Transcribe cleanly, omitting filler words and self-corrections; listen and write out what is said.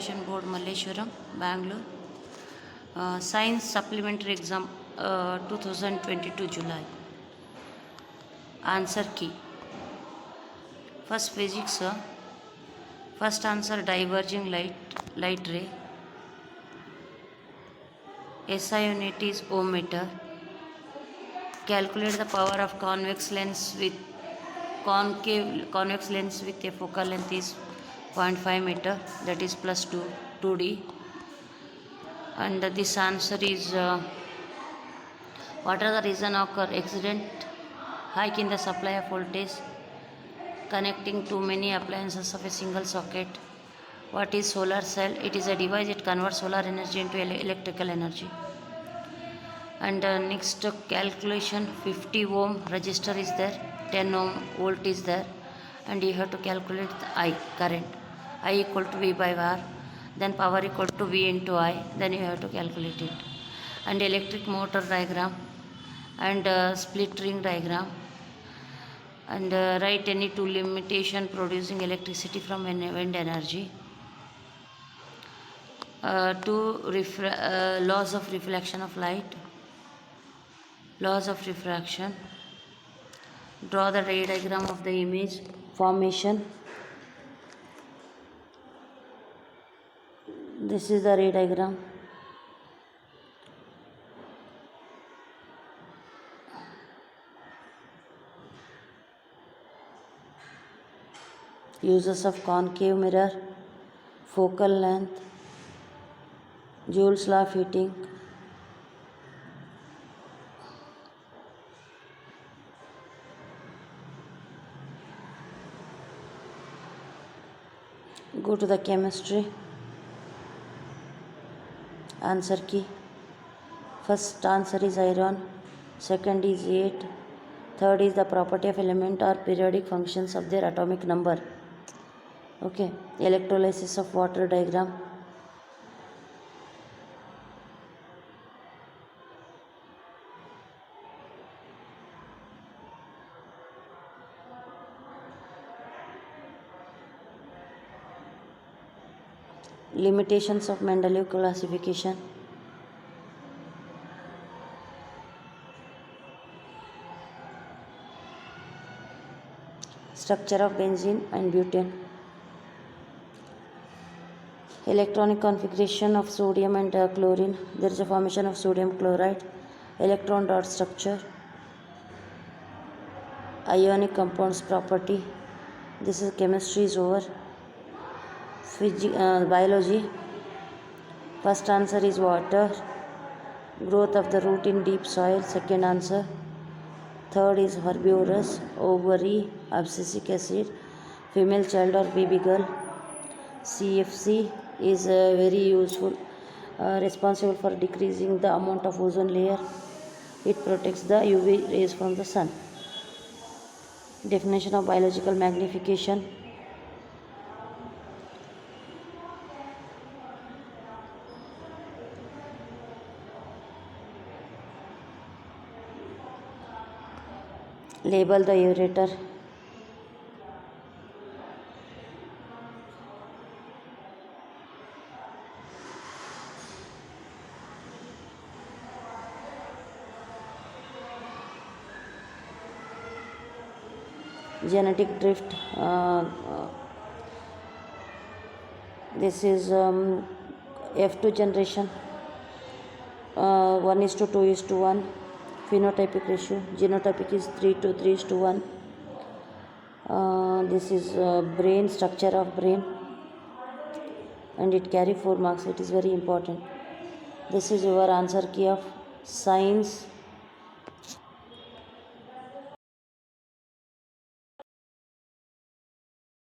Education Board, Malleshwaram, Bangalore. Science Supplementary Exam 2022 July. Answer key. First physics. First answer diverging light ray. SI unit is ohm meter. Calculate the power of convex lens with convex lens with a focal length is 0.5 meter, that is plus 2d. And this answer is what are the reason occur? Accident, hike in the supply of voltage, connecting too many appliances of a single socket. What is solar cell? It is a device, it converts solar energy into electrical energy. And next calculation, 50 ohm resistor is there, 10 ohm volt is there, and you have to calculate the I current. I equal to V by R, then power equal to V into I, then you have to calculate it. And electric motor diagram and split ring diagram, and write any two limitation producing electricity from wind energy. Laws of reflection of light, laws of refraction. Draw the ray diagram of the image formation. This is the ray diagram. Uses of concave mirror, focal length, Joule's law of heating, go to the chemistry. Answer key. First answer is iron, second is 8, third is the property of element or periodic functions of their atomic number. Okay, electrolysis of water diagram. Limitations of Mendeleev classification. Structure of benzene and butane. Electronic configuration of sodium and chlorine. There is a formation of sodium chloride. Electron dot structure. Ionic compounds property. This is chemistry is over. Biology. First answer is water. Growth of the root in deep soil. Second answer. Third is herbivorous, ovary, abscisic acid, female child or baby girl. CFC is very useful, responsible for decreasing the amount of ozone layer. It protects the UV rays from the sun. Definition of biological magnification. Label the aerator. Genetic drift. This is F2 generation. 1:2:1. Phenotypic ratio. Genotypic is 3:3:1. This is brain, structure of brain, and it carry 4 marks. It is very important. This is your answer key of science